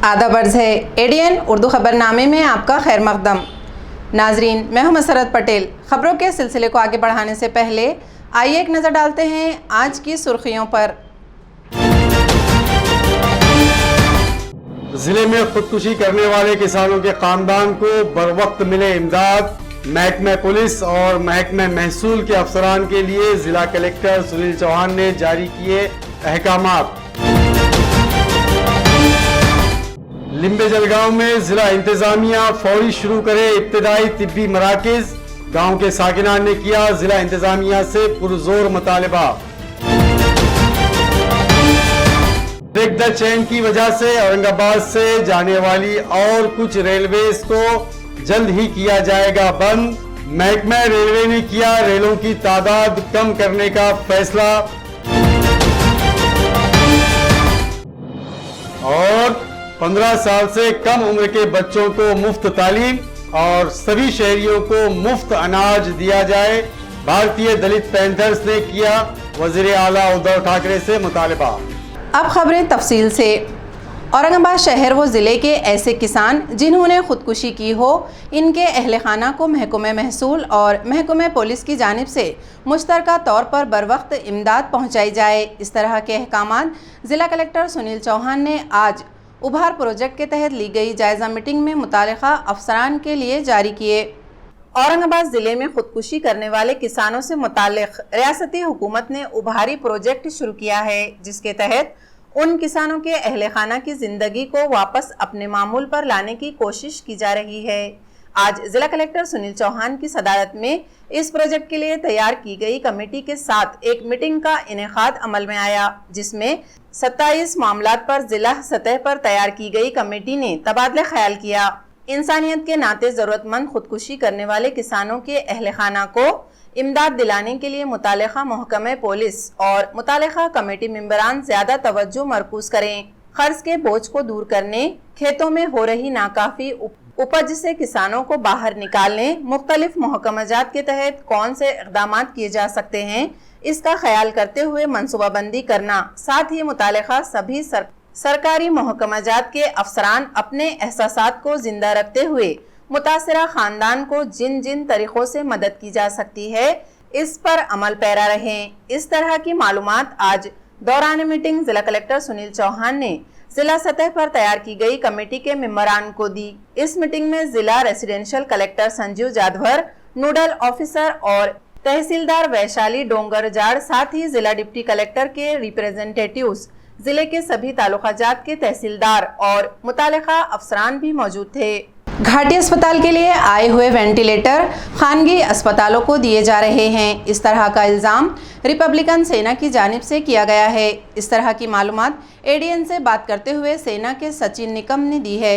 आदाब अर्ज़ है एडीएन उर्दू खबरनामे में आपका खैर मकदम। नाजरीन, मैं हूं मसरत पटेल। खबरों के सिलसिले को आगे बढ़ाने से पहले आइए एक नज़र डालते हैं आज की सुर्खियों पर। जिले में खुदकुशी करने वाले किसानों के खानदान को बरवक्त मिले इमदाद। महकमा पुलिस और महकमा महसूल के अफसरान के लिए जिला कलेक्टर सुनील चौहान ने जारी किए अहकामात। लिम्बे जलगांव में जिला इंतजामिया फौरी शुरू करे इब्तदाई तिब्बी मराकिज। गांव के साकिनान ने किया जिला इंतजामिया से पुरजोर मुतालबा। ब्रेक द चेन की वजह से औरंगाबाद से जाने वाली और कुछ रेलवेज को जल्द ही किया जाएगा बंद। महकमा रेलवे ने किया रेलों की तादाद कम करने का फैसला। और 15 साल से कम उम्र के बच्चों को मुफ्त तालीम और सभी शहरियों को मुफ्त अनाज दिया जाए। भारतीय दलित पैंथर्स ने किया वजीर आला उद्धव ठाकरे से मुतालबा। अब खबरें तफसील से। औरंगाबाद शहर व ज़िले के ऐसे किसान जिन्होंने खुदकुशी की हो, इनके अहल खाना को महकमा महसूल और महकमा पुलिस की जानिब से मुश्तरका तौर पर बरवक्त इमदाद पहुँचाई जाए। इस तरह के अहकामात ज़िला कलेक्टर सुनील चौहान ने आज उभार प्रोजेक्ट के तहत ली गई जायज़ा मीटिंग में मुतालिका अफसरान के लिए जारी किए। औरंगाबाद ज़िले में खुदकुशी करने वाले किसानों से मुतालिक रियासती हुकूमत ने उभारी प्रोजेक्ट शुरू किया है, जिसके तहत उन किसानों के अहले खाना की जिंदगी को वापस अपने मामूल पर लाने की कोशिश की जा रही है। आज जिला कलेक्टर सुनील चौहान की सदारत में इस प्रोजेक्ट के लिए तैयार की गई कमेटी के साथ एक मीटिंग का इनेकाद अमल में आया, जिसमें 27 मामलात पर जिला सतह पर तैयार की गई कमेटी ने तबादला ख्याल किया। इंसानियत के नाते जरूरतमंद खुदकुशी करने वाले किसानों के अहले खाना को इमदाद दिलाने के लिए मुतालिका महकमा पुलिस और मुतालिका कमेटी मेंबरान ज्यादा तवज्जो मरकूज करें। कर्ज के बोझ को दूर करने, खेतों में हो रही नाकाफी उपज से किसानों को बाहर निकालने, मुख्तलिफ महकमाजात के तहत कौन से इक़दाम किए जा सकते हैं, इसका ख्याल करते हुए मनसूबाबंदी करना। साथ ही मुतालिका सभी सरकारी महकमाजात के अफसरान अपने एहसासात को जिंदा रखते हुए मुतासिरा खानदान को जिन जिन तरीकों से मदद की जा सकती है, इस पर अमल पैरा रहें। इस तरह की मालूमात आज दौरान मीटिंग जिला कलेक्टर सुनील चौहान ने जिला सतह पर तैयार की गई कमेटी के मेंबरान को दी। इस मीटिंग में जिला residential collector Sanjeev Jadhavar, nodal officer और तहसीलदार वैशाली डोंगरजाड़, साथ ही जिला डिप्टी कलेक्टर के रिप्रेजेंटेटिव्स, जिले के सभी तालुकाजात के तहसीलदार और मुतालिका अफसरान भी मौजूद थे। घाटी अस्पताल के लिए आए हुए वेंटिलेटर खानगी अस्पतालों को दिए जा रहे हैं, इस तरह का इल्ज़ाम रिपब्लिकन सेना की जानिब से किया गया है। इस तरह की मालूमात एडीएन से बात करते हुए सेना के सचिन निकम ने दी है।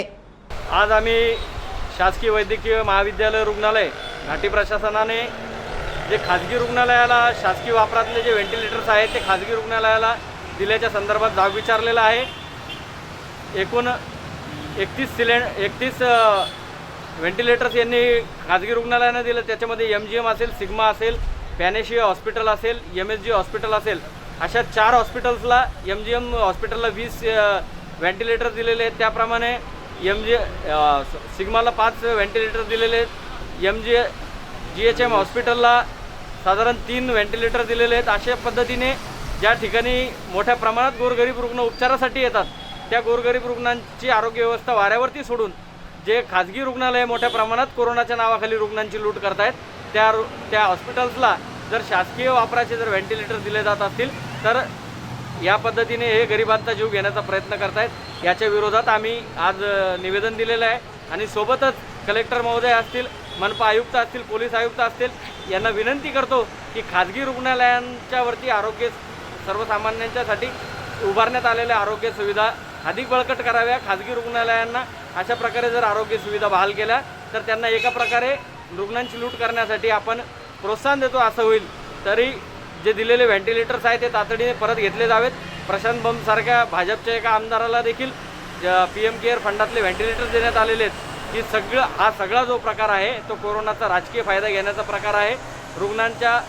आज आम्ही शासकीय वैद्यकीय महाविद्यालय रुग्णालय घाटी प्रशासनाने जे खाजगी रुग्णालयाला शासकीय वापरातले जे व्हेंटिलेटर्स आहेत ते खाजगी रुग्णालयाला दिल्याच्या संदर्भात जाब विचारलेला आहे। एकूण 31 व्हेंटिलेटर्स यांनी खाजगी रुग्णालयांना दिलं। त्याच्यामध्ये MGM असेल, सिग्मा असेल, पॅनेशिया हॉस्पिटल असेल, MSG हॉस्पिटल असेल, अशा 4 हॉस्पिटल्सला MGM हॉस्पिटलला 20 व्हेंटिलेटर दिलेले आहेत। त्याप्रमाणे सिग्माला 5 व्हेंटिलेटर दिलेले आहेत। GHM हॉस्पिटलला साधारण 3 व्हेंटिलेटर दिलेले आहेत। अशा पद्धतीने ज्या ठिकाणी मोठ्या प्रमाणात गोरगरीब रुग्ण उपचारासाठी येतात, त्या गोरगरीब रुग्णांची आरोग्य व्यवस्था वाऱ्यावरती सोडून जे खाजगी रुग्णालय मोठ्या प्रमाणात कोरोनाच्या नावाखाली रुग्णांची लूट करतायत, त्या हॉस्पिटल्सला जर शासकीय वापराचे जर व्हेंटिलेटर दिले जात असतील तर या पद्धतीने हे गरिबांचा जीव घेण्याचा प्रयत्न करतायत। याच्या विरोधात आम्ही आज निवेदन दिलेलं आहे आणि सोबतच कलेक्टर महोदय असतील, मनपा आयुक्त असतील, पोलीस आयुक्त असतील, यांना विनंती करतो की खाजगी रुग्णालयांच्या वरती आरोग्य सर्वसामान्यांच्यासाठी उभारण्यात आलेल्या आरोग्य सुविधा अधिक बळकट कराव्या। खाजगी रुग्णालयांना अशा प्रकारे जर आरोग्य सुविधा बहाल केल्या तर त्यांना एका प्रकारे रुग्णांची लूट करण्यासाठी आपण प्रोत्साहन देतो असं होईल। तरी जे दिलेले व्हेंटिलेटर्स आहेत ते तातडीने परत घेतले जावेत। प्रशांत बंब सारख्या भाजपच्या एका आमदाराला देखील PM केअर फंडातले व्हेंटिलेटर्स देण्यात आलेले आहेत। की हा सगळा जो प्रकार आहे तो कोरोनाचा राजकीय फायदा घेण्याचा प्रकार आहे। रुग्णांच्या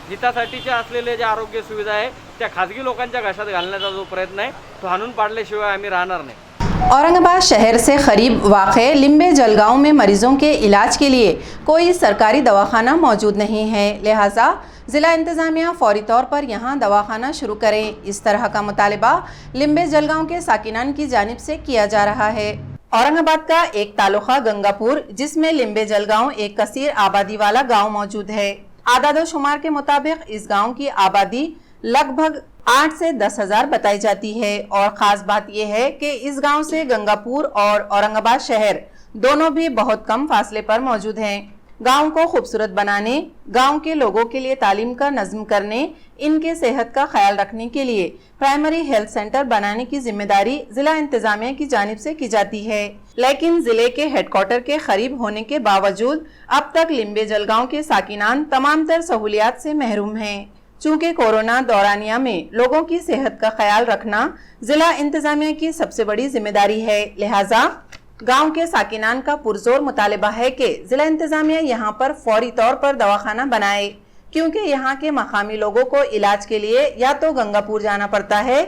हितासाठीच्या असलेले जे आरोग्य सुविधा आहे त्या खाजगी लोकांच्या घशात घालण्याचा जो प्रयत्न आहे तो हाणून पाडल्याशिवाय आम्ही राहणार नाही। औरंगाबाद शहर से करीब वाक़े लिम्बे जलगांव में मरीजों के इलाज के लिए कोई सरकारी दवाखाना मौजूद नहीं है, लिहाजा ज़िला इंतज़ामिया फौरी तौर पर यहां दवाखाना शुरू करें। इस तरह का मुतालबा लिम्बे जलगांव के साकिनान की जानिब से किया जा रहा है। औरंगाबाद का एक तालुका गंगापुर, जिसमें लिम्बे जलगांव एक कसीर आबादी वाला गाँव मौजूद है। आदाद शुमार के मुताबिक इस गाँव की आबादी लगभग 8 से 10 हजार बताई जाती है और ख़ास बात यह है कि इस गांव से गंगापुर और औरंगाबाद शहर दोनों भी बहुत कम फासले पर मौजूद हैं। गांव को खूबसूरत बनाने, गांव के लोगों के लिए तालीम का नज़्म करने, इनके सेहत का ख्याल रखने के लिए प्राइमरी हेल्थ सेंटर बनाने की जिम्मेदारी जिला इंतजामिया की जानिब से की जाती है। लेकिन जिले के हेडक्वार्टर के करीब होने के बावजूद अब तक लिम्बे जलगांव के साकिनान तमाम तर सहूलियात से महरूम हैं। चूँकि कोरोना दौरानिया में लोगों की सेहत का ख्याल रखना जिला इंतजामिया की सबसे बड़ी जिम्मेदारी है, लिहाजा गांव के साकिनान का पुरजोर मुतालबा है कि जिला इंतजामिया यहां पर फौरी तौर पर दवाखाना बनाए, क्योंकि यहां के मकामी लोगों को इलाज के लिए या तो गंगापुर जाना पड़ता है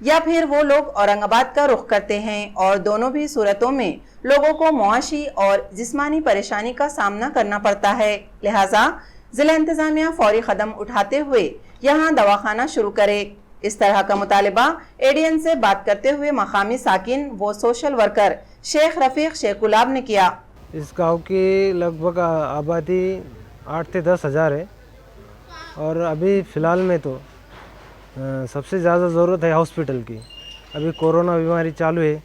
या फिर वो लोग औरंगाबाद का रुख करते हैं और दोनों भी सूरतों में लोगों को मुआशी और जिस्मानी परेशानी का सामना करना पड़ता है। लिहाजा जिला इंतजामिया फौरी कदम उठाते हुए यहाँ दवाखाना शुरू करे। इस तरह का मुतालबा एडीएन से बात करते हुए मकामी साकिन व सोशल वर्कर शेख रफीक शेख गुलाब ने किया। इस गांव की लगभग आबादी 8 से 10 हज़ार है और अभी फ़िलहाल में तो सबसे ज़्यादा ज़रूरत है हॉस्पिटल की। अभी कोरोना बीमारी चालू है,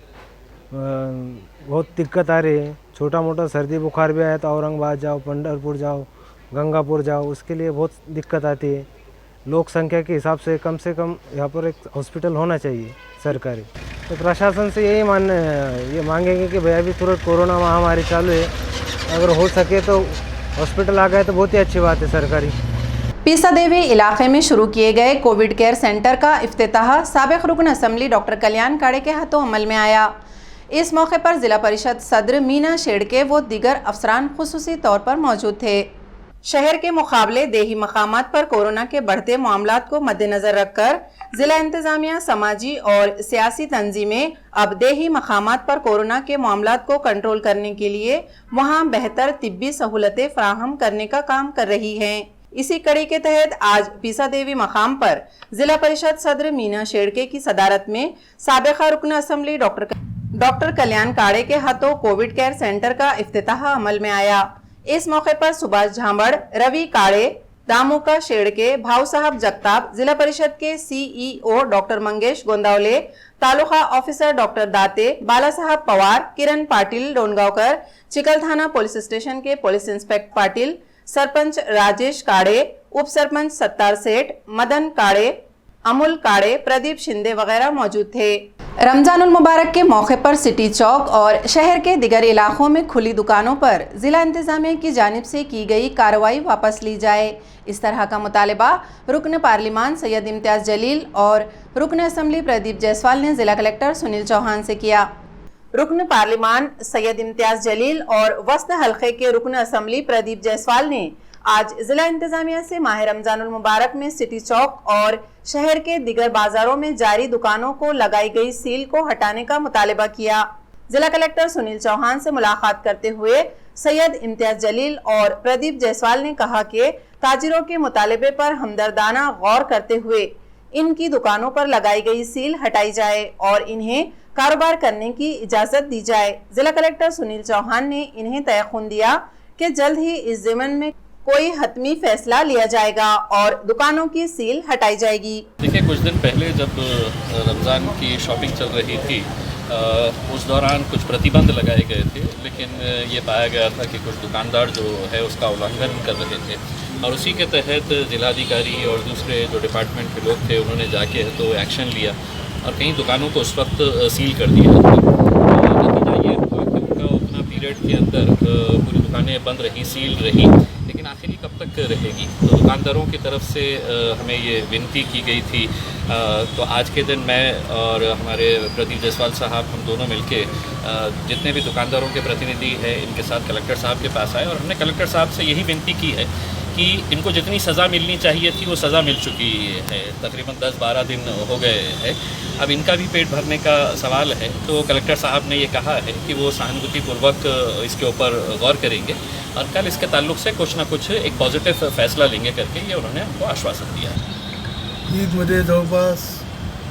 बहुत दिक्कत आ रही है। छोटा मोटा सर्दी बुखार भी आया तो औरंगाबाद जाओ, पंढरपुर जाओ, गंगापुर जाओ, उसके लिए बहुत दिक्कत आती है। लोक संख्या के हिसाब से कम यहाँ पर एक हॉस्पिटल होना चाहिए सरकारी। तो प्रशासन से यही मांगेंगे कि भैया अभी तुरंत कोरोना महामारी चालू है, अगर हो सके तो हॉस्पिटल आ गए तो बहुत ही अच्छी बात है सरकारी। पीसा देवी इलाके में शुरू किए गए कोविड केयर सेंटर का इफ्तिताह साबिक रुकन असम्बली डॉक्टर कल्याण काड़े के हाथों अमल में आया। इस मौके पर जिला परिषद सदर मीना शेड़के व दीगर अफसरान खुसूसी तौर पर मौजूद थे। शहर के मुकाबले देही मकामात पर कोरोना के बढ़ते मामलात को मद्देनजर रखकर जिला इंतजामिया समाजी और सियासी तंजीमें अब देही मकामात पर कोरोना के मामलात को कंट्रोल करने के लिए वहां बेहतर तिब्बी सहूलतें फराहम करने का काम कर रही हैं। इसी कड़ी के तहत आज पीसा देवी मकाम पर जिला परिषद सदर मीना शेड़के की सदारत में साबिका रुकन असम्बली डॉक्टर कल्याण काड़े के हाथों कोविड केयर सेंटर का इफ्तिताह अमल में आया। इस मौके पर सुभाष झांबड़, रवि काड़े, दामुका शेड़के, भाव साहब जगताप, जिला परिषद के CEO doctor Mangesh Gondavale, taluka officer doctor Date, Bala Sahab Pawar, Kiran Patil Dongaonkar, Chikalthana police station के पुलिस इंस्पेक्टर पाटिल, सरपंच राजेश काड़े, उप सरपंच सत्तार सेठ, मदन काड़े, अमुल काड़े, प्रदीप शिंदे वगैरह मौजूद थे। रमजानुल मुबारक के मौके पर सिटी चौक और शहर के दिगर इलाकों में खुली दुकानों पर जिला इंतजामिया की जानिब से की गई कार्रवाई वापस ली जाए। इस तरह का मुतालबा रुकन पार्लिमान सैयद इम्तियाज़ जलील और रुकन असम्बली प्रदीप जायसवाल ने जिला कलेक्टर सुनील चौहान से किया। रुकन पार्लिमान सैयद इम्तियाज़ जलील और वस्त हल्के के रुकन असम्बली प्रदीप जायसवाल ने आज जिला इंतजामिया से माह रमजानुल मुबारक में सिटी चौक और शहर के दिगर बाजारों में जारी दुकानों को लगाई गई सील को हटाने का मुतालबा किया। जिला कलेक्टर सुनील चौहान से मुलाकात करते हुए सैयद इम्तियाज़ जलील और प्रदीप जायसवाल ने कहा कि ताजिरों के मुतालबे पर हमदर्दाना गौर करते हुए इनकी दुकानों पर लगाई गई सील हटाई जाए और इन्हें कारोबार करने की इजाजत दी जाए। जिला कलेक्टर सुनील चौहान ने इन्हें तयखुन दिया कि जल्द ही इस ज़िमन में कोई हतमी फैसला लिया जाएगा और दुकानों की सील हटाई जाएगी। देखिए, कुछ दिन पहले जब रमज़ान की शॉपिंग चल रही थी उस दौरान कुछ प्रतिबंध लगाए गए थे, लेकिन ये पाया गया था कि कुछ दुकानदार जो है उसका उल्लंघन कर रहे थे और उसी के तहत जिलाधिकारी और दूसरे जो डिपार्टमेंट के लोग थे उन्होंने जाके तो एक्शन लिया और कई दुकानों को उस वक्त सील कर दिया। नतीजा ये हुआ कि उनका उतना पीरियड के अंदर पूरी दुकानें बंद रही, सील रही, लेकिन आखिरी कब तक रहेगी। तो दुकानदारों की तरफ से हमें ये विनती की गई थी। तो आज के दिन मैं और हमारे प्रदीप जायसवाल साहब हम दोनों मिलके जितने भी दुकानदारों के प्रतिनिधि हैं इनके साथ कलेक्टर साहब के पास आए और हमने कलेक्टर साहब से यही विनती की है कि इनको जितनी सज़ा मिलनी चाहिए थी वो सज़ा मिल चुकी है। तकरीबन 10-12 दिन हो गए हैं। अब इनका भी पेट भरने का सवाल है, तो कलेक्टर साहब ने ये कहा है कि वो सहानुभूतिपूर्वक इसके ऊपर गौर करेंगे और कल इसके ताल्लुक से कुछ ना कुछ एक पॉझिटिव फैसला लेंगे करके ये उन्होंने हमको आश्वासन दिया है। ईदमध्ये जवळपास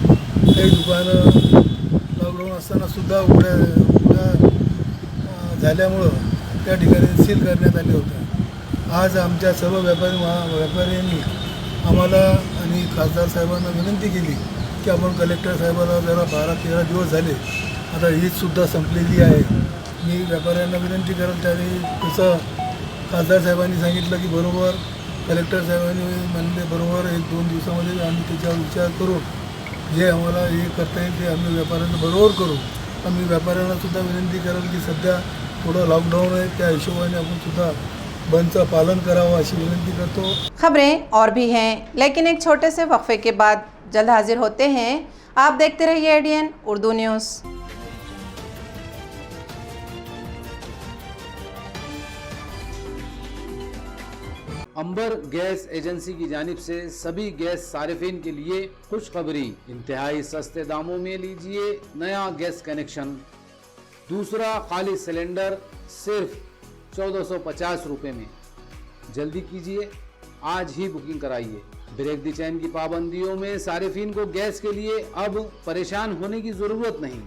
काही दुकानं लॉकडाऊन असतानासुद्धा उघड्या झाल्यामुळं त्या ठिकाणी सील करण्यात आले होते। आज आमच्या सर्व व्यापाऱ्यांनी आम्हाला आणि खासदार साहेबांना विनंती केली की आपण कलेक्टर साहेबांना जरा 12-13 दिवस झाले, आता ईदसुद्धा संपलेली आहे, मी व्यापाऱ्यांना विनंती करेल त्यावेळी तसं खासदार साहेबांनी सांगितलं की बरोबर, कलेक्टर साहेबांनी म्हणले बरोबर 1-2 दिवसामध्ये आम्ही त्याच्यावर विचार करू, जे आम्हाला हे करता येईल ते आम्ही व्यापाऱ्यांना बरोबर करू। आम्ही व्यापाऱ्यांनासुद्धा विनंती करेल की सध्या थोडं लॉकडाऊन आहे, त्या हिशोबाने आपण सुद्धा बंद का पालन करावा अशी विनंती करतो। खबरें और भी हैं, लेकिन एक छोटे से वक्फे के बाद जल्द हाजिर होते हैं। आप देखते रहिए ADN उर्दू न्यूज़। अंबर गैस एजेंसी की जानिब से सभी गैस सारिफिन के लिए खुशखबरी, इंतहाई सस्ते दामों में लीजिए नया गैस कनेक्शन। दूसरा खाली सिलेंडर सिर्फ 1450 रुपये में। जल्दी कीजिए, आज ही बुकिंग कराइए। ब्रेक द चेन की पाबंदियों में सारिफिन को गैस के लिए अब परेशान होने की ज़रूरत नहीं।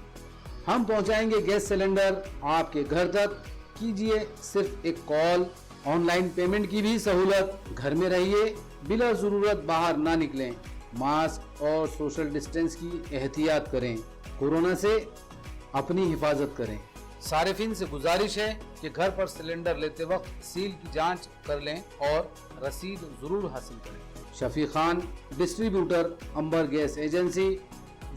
हम पहुंचाएंगे गैस सिलेंडर आपके घर तक। कीजिए सिर्फ एक कॉल। ऑनलाइन पेमेंट की भी सहूलत। घर में रहिए, बिला ज़रूरत बाहर ना निकलें। मास्क और सोशल डिस्टेंस की एहतियात करें। कोरोना से अपनी हिफाजत करें। सारिफिन से गुजारिश है कि घर पर सिलेंडर लेते वक्त सील की जांच कर लें और रसीद ज़रूर हासिल करें। शफी खान, डिस्ट्रीब्यूटर, अंबर गैस एजेंसी,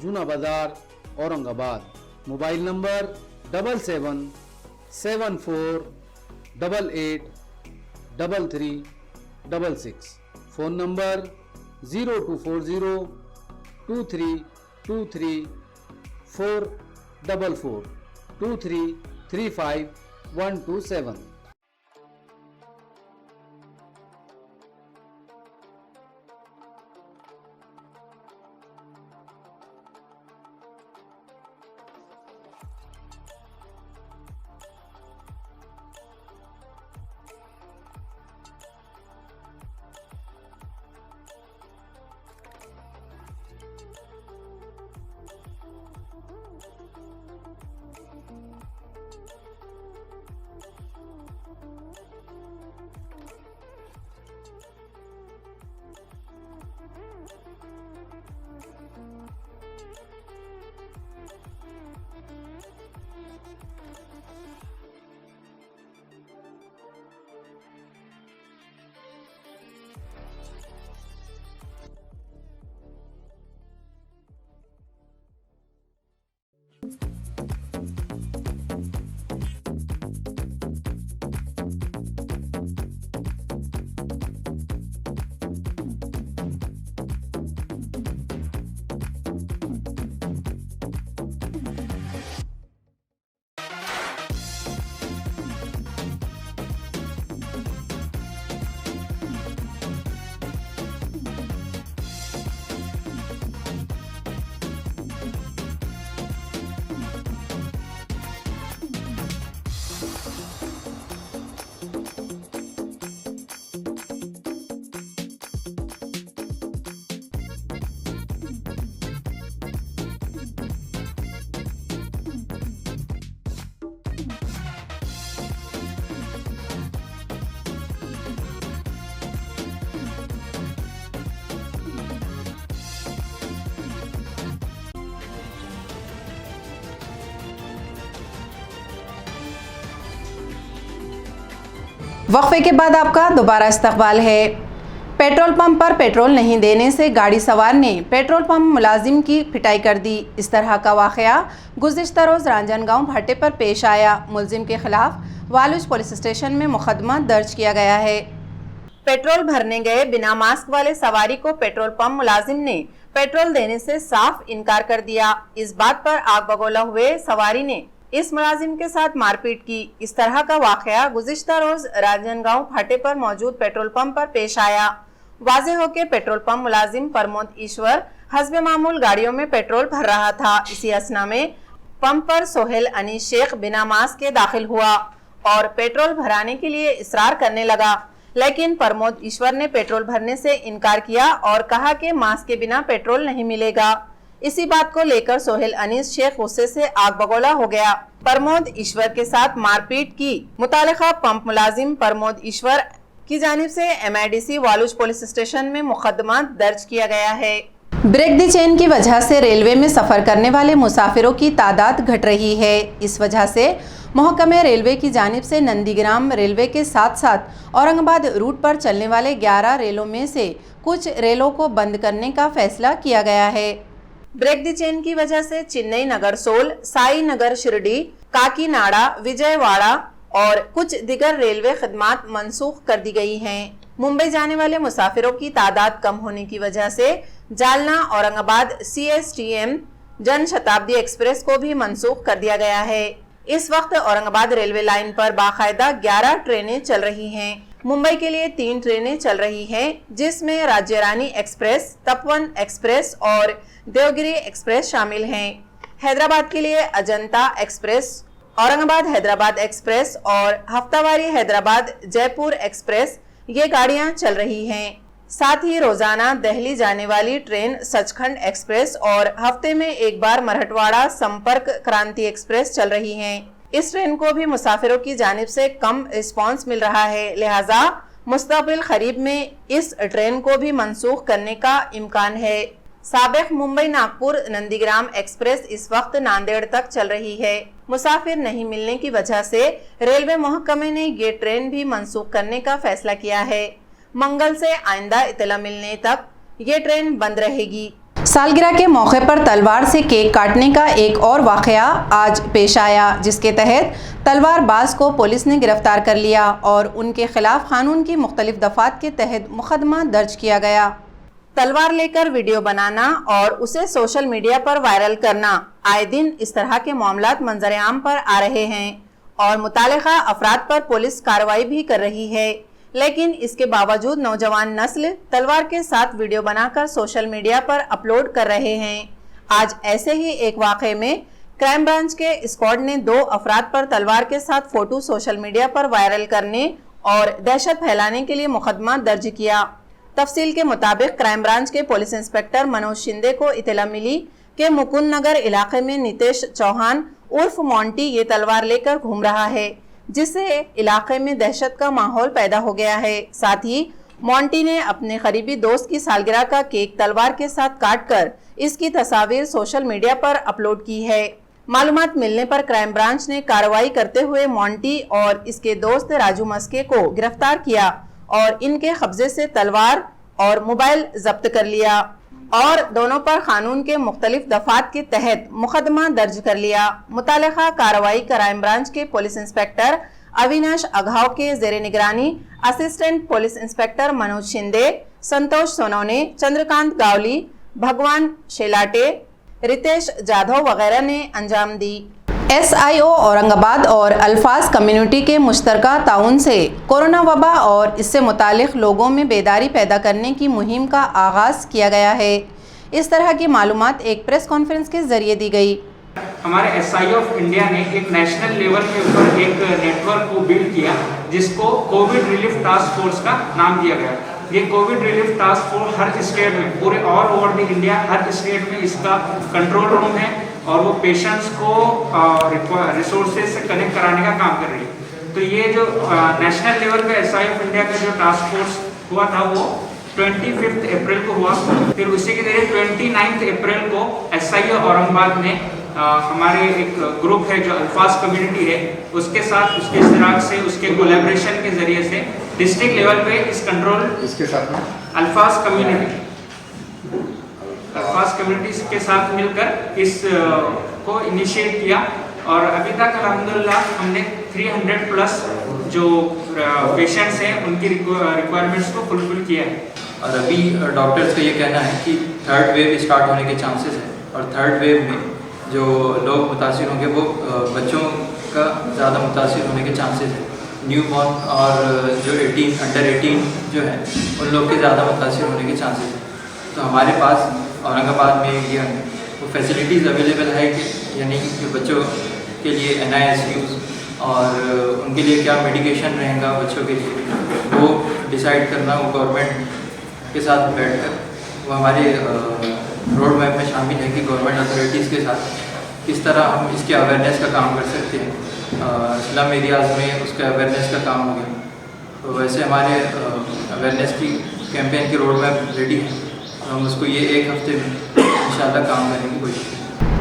जूना बाजार, Aurangabad. Mobile number 77 74 88 33 66। Phone number 0240 23 23 444 23 35 127। वक्फे के बाद आपका दोबारा इस्तकबाल है। पेट्रोल पंप पर पेट्रोल नहीं देने से गाड़ी सवार ने पेट्रोल पंप मुलाजिम की पिटाई कर दी। इस तरह का वाक़या गुज़िश्ता रोज़ रांजनगांव भाटे पर पेश आया। मुलजिम के खिलाफ वालुज पुलिस स्टेशन में मुकदमा दर्ज किया गया है। पेट्रोल भरने गए बिना मास्क वाले सवारी को पेट्रोल पंप मुलाजिम ने पेट्रोल देने से साफ इनकार कर दिया। इस बात पर आग बगोला हुए सवारी ने इस मुलाजिम के साथ मारपीट की। इस तरह का वाकया गुज़िश्ता रोज राजनगांव फाटे पर मौजूद पेट्रोल पंप पर पेश आया। वाज़े हो के पेट्रोल पंप मुलाजिम प्रमोद ईश्वर हस्बे मामूल गाड़ियों में पेट्रोल भर रहा था। इसी असना में पंप पर सोहेल अनीस शेख बिना मास्क के दाखिल हुआ और पेट्रोल भराने के लिए इसरार करने लगा, लेकिन प्रमोद ईश्वर ने पेट्रोल भरने से इनकार किया और कहा कि मास्क के बिना पेट्रोल नहीं मिलेगा। इसी बात को लेकर सोहेल अनीस शेख गुस्से से आग बगोला हो गया। प्रमोद ईश्वर के साथ मारपीट की। मुतालिका पंप मुलाजिम प्रमोद ईश्वर की जानिब से MIDC वालूज पुलिस स्टेशन में मुकदमा दर्ज किया गया है। ब्रेक द चेन की वजह से रेलवे में सफर करने वाले मुसाफिरों की तादाद घट रही है। इस वजह से महकमे रेलवे की जानिब से नंदीग्राम रेलवे के साथ साथ औरंगाबाद रूट पर चलने वाले 11 रेलों में से कुछ रेलों को बंद करने का फैसला किया गया है। ब्रेक द चेन की वजह से चेन्नई नगरसोल, साई नगर शिरडी, काकीनाडा, विजयवाड़ा और कुछ दिगर रेलवे खदमात मनसूख कर दी गई हैं। मुंबई जाने वाले मुसाफिरों की तादाद कम होने की वजह से जालना औरंगाबाद CSTM जन शताब्दी एक्सप्रेस को भी मनसूख कर दिया गया है। इस वक्त औरंगाबाद रेलवे लाइन पर बाकायदा 11 ट्रेनें चल रही हैं। मुंबई के लिए 3 ट्रेनें चल रही हैं, जिसमें राज्य रानी एक्सप्रेस, तपवन एक्सप्रेस और देवगिरी एक्सप्रेस शामिल हैं। हैदराबाद के लिए अजंता एक्सप्रेस, औरंगाबाद हैदराबाद एक्सप्रेस और हफ्तावारी हैदराबाद जयपुर एक्सप्रेस ये गाड़ियां चल रही हैं। साथ ही रोजाना दिल्ली जाने वाली ट्रेन सचखंड एक्सप्रेस और हफ्ते में एक बार मराठवाड़ा संपर्क क्रांति एक्सप्रेस चल रही हैं। इस ट्रेन को भी मुसाफिरों की जानिब से कम रिस्पांस मिल रहा है, लिहाजा मुस्तक़बिल करीब में इस ट्रेन को भी मनसूख करने का इम्कान है। साबिक मुंबई नागपुर नंदीग्राम एक्सप्रेस इस वक्त नांदेड़ तक चल रही है। मुसाफिर नहीं मिलने की वजह से रेलवे महकमे ने ये ट्रेन भी मनसूख करने का फैसला किया है। मंगल से आइंदा इतला मिलने तक ये ट्रेन बंद रहेगी। सालगिरह के मौके पर तलवार से केक काटने का एक और वाकया आज पेश आया, जिसके तहत तलवारबाज को पुलिस ने गिरफ्तार कर लिया और उनके खिलाफ कानून की मुख्तलिफ दफात के तहत मुकदमा दर्ज किया गया। तलवार लेकर वीडियो बनाना और उसे सोशल मीडिया पर वायरल करना, आए दिन इस तरह के मामलात मंजर आम पर आ रहे हैं और मुतालिका अफराद पर पुलिस कार्रवाई भी कर रही है, लेकिन इसके बावजूद नौजवान नस्ल तलवार के साथ वीडियो बनाकर सोशल मीडिया पर अपलोड कर रहे हैं। आज ऐसे ही एक वाक़े में क्राइम ब्रांच के स्क्वाड ने 2 अफराद पर तलवार के साथ फोटो सोशल मीडिया पर वायरल करने और दहशत फैलाने के लिए मुकदमा दर्ज किया। तफसील के मुताबिक क्राइम ब्रांच के पुलिस इंस्पेक्टर मनोज शिंदे को इतला मिली कि मुकुंद नगर इलाके में नितेश चौहान उर्फ मोंटी ये तलवार लेकर घूम रहा है, जिससे इलाके में दहशत का माहौल पैदा हो गया है। साथ ही मोंटी ने अपने करीबी दोस्त की सालगिरह का केक तलवार के साथ काटकर इसकी तस्वीर सोशल मीडिया पर अपलोड की है। मालूमात मिलने पर क्राइम ब्रांच ने कार्रवाई करते हुए मोंटी और इसके दोस्त राजू मस्के को गिरफ्तार किया और इनके कब्जे से तलवार और मोबाइल जब्त कर लिया और दोनों पर कानून के मुख्तलिफ दफात के तहत मुकदमा दर्ज कर लिया। मुतालिका कार्रवाई क्राइम ब्रांच के पुलिस इंस्पेक्टर अविनाश अघाव के जेर निगरानी assistant police inspector Manoj Shinde, Santosh Sonawane, Chandrakant Gawli, Bhagwan Shelate, Ritesh Jadhav वगैरह ने अंजाम दी। SIO औरंगाबाद और अल्फाज कम्युनिटी के मुश्तरका ताउन से कोरोना वबा और इससे मुतालिक लोगों में बेदारी पैदा करने की मुहिम का आगाज़ किया गया है। इस तरह की मालूमात एक प्रेस कॉन्फ्रेंस के जरिए दी गई। हमारे SIO ऑफ इंडिया ने एक नेशनल लेवल के ऊपर एक नेटवर्क को बिल्ड किया, जिसको कोविड रिलीफ टास्क फोर्स का नाम दिया गया। ये Covid relief task force her state में, पूरे all over the India her state में इसका कंट्रोल रूम है और वो पेशेंट्स को रिसोर्सेज से कनेक्ट कराने का काम कर रही है। तो ये जो नेशनल लेवल पे SIO ऑफ इंडिया का जो टास्क फोर्स हुआ था वो 25 अप्रैल को हुआ। फिर उसी के जरिए 29 अप्रैल को SIO औरंगाबाद ने हमारे एक ग्रुप है जो अल्फाज कम्युनिटी है, उसके साथ उसके इश्तराक से उसके कोलैबोरेशन के जरिए से डिस्ट्रिक्ट लेवल पे इस कंट्रोल इसके साथ में अल्फाज कम्युनिटी के साथ मिलकर इस को इनिशिएट किया और अभी तक अल्हम्दुलिल्लाह हमने 300 प्लस जो पेशेंट्स हैं उनकी रिक्वायरमेंट्स को फुलफिल किया है। और अभी डॉक्टर्स का ये कहना है कि 3rd वेव स्टार्ट होने के चांसेस है और 3rd वेव में जो लोग मुतासिर होंगे वो बच्चों का ज़्यादा मुतासिर होने के चांसेस हैं। न्यू बॉर्न और जो अंडर 18 जो है उन लोग के ज़्यादा मुतासिर होने के चांसेस हैं। तो हमारे पास औरंगाबाद में ये वो फैसिलिटीज़ अवेलेबल है कि यानी कि बच्चों के लिए NICUs और उनके लिए क्या मेडिकेशन रहेगा बच्चों के लिए वो डिसाइड करना, वो गवर्नमेंट के साथ बैठकर वो हमारे रोड मैप में शामिल है कि गवर्नमेंट अथॉरिटीज़ के साथ किस तरह हम इसके अवेयरनेस का काम कर सकते हैं। स्लम एरियाज़ में उसका अवेयरनेस का काम हो गया, तो वैसे हमारे अवेयरनेस की कैंपेन की रोड मैप रेडी है, तो हम उसको ये 1 हफ्ते में इंशाल्लाह काम करने की कोशिश करेंगे।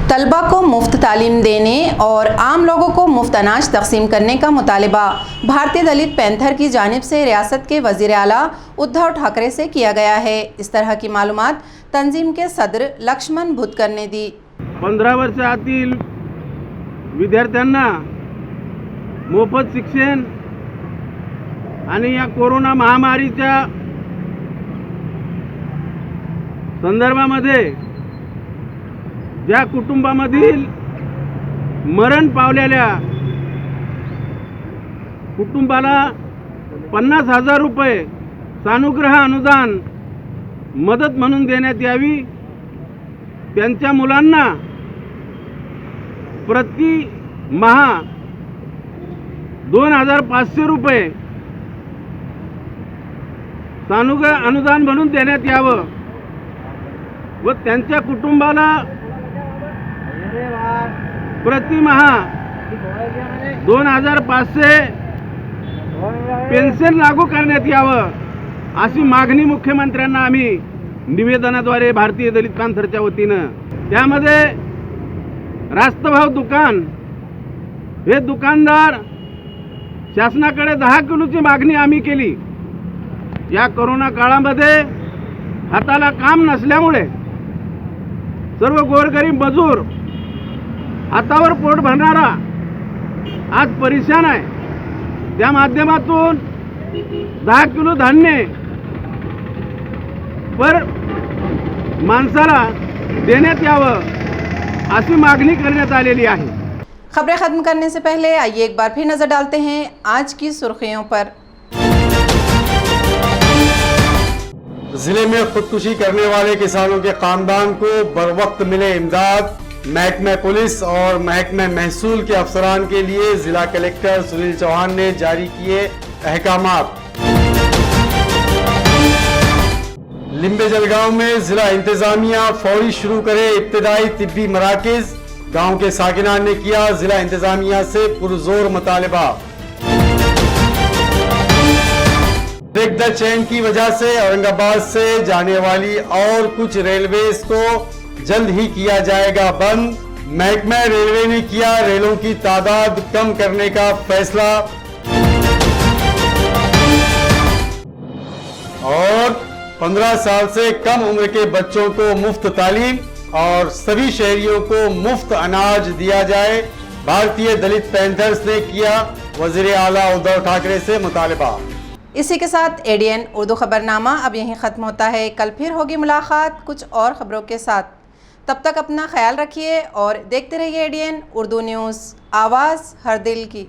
तलबा को मुफ्त तालीम देने और आम लोगों को मुफ्त अनाज तकसीम करने का मुतालिबा भारतीय दलित पैंथर की जानिब से रियासत के वज़ीर आला उद्धव ठाकरे से किया गया है। इस तरह की मालूमात तंजीम के सदर लक्ष्मण भुतकर ने दी। 15 वर्ष आतील विद्यार्थ्यांना मोफत शिक्षण आणि या कोरोना महामारीच्या संदर्भामध्ये ज्या कुटुंबामधील मरण पावलेल्या कुटुंबाला 50,000 रुपये सानुग्रह अनुदान मदत म्हणून देण्यात यावी। त्यांच्या मुलांना प्रति माह 2,500 रुपये सानुग्रह अनुदान म्हणून देण्यात यावं व त्यांच्या कुटुंबाला प्रति माह 2,500 पेन्शन लागू करण्यात यावं अशी मागणी मुख्यमंत्र्यांना आम्ही निवेदनाद्वारे भारतीय दलित पॅंथरच्या वतीनं, त्यामध्ये रास्तभाव दुकान हे दुकानदार शासनाकडे 10 किलोची मागणी आम्ही केली। या कोरोना काळामध्ये हाताला काम नसल्यामुळे सर्व गोरगरीब मजूर हातावर पोट भरणारा आज परेशान आहे। त्या माध्यमातून 10 किलो धान्य पर माणसाला देण्यात यावं अशी मागणी करण्यात आलेली आहे। खबरें खत्म करने से पहले आइए एक बार फिर नजर डालते हैं आज की सुर्खियों पर। जिले में खुदकुशी करने वाले किसानों के खानदान को बरवक्त मिले इमदाद। महकमा पुलिस और महकमा महसूल के अफसरान के लिए जिला कलेक्टर सुनील चौहान ने जारी किए अहकामात। लिम्बे जलगांव में जिला इंतजामिया फौरी शुरू करे इब्तदाई तिब्बी मराकिज। गांव के साकिनान ने किया जिला इंतजामिया से पुरजोर मुतालिबा। ब्रेक द चेन की वजह से औरंगाबाद से जाने वाली और कुछ रेलवेज को जल्द ही किया जाएगा बंद। महकमा रेलवे ने किया रेलों की तादाद कम करने का फैसला। और 15 साल से कम उम्र के बच्चों को मुफ्त तालीम और सभी शहरियों को मुफ्त अनाज दिया जाए। भारतीय दलित पैंथर्स ने किया वज़ीर आला उद्धव ठाकरे से मुतालिबा। इसी के साथ ADN उर्दू खबरनामा अब यहीं ख़त्म होता है। कल फिर होगी मुलाकात कुछ और ख़बरों के साथ। तब तक अपना ख्याल रखिए और देखते रहिए ADN उर्दू न्यूज़, आवाज़ हर दिल की।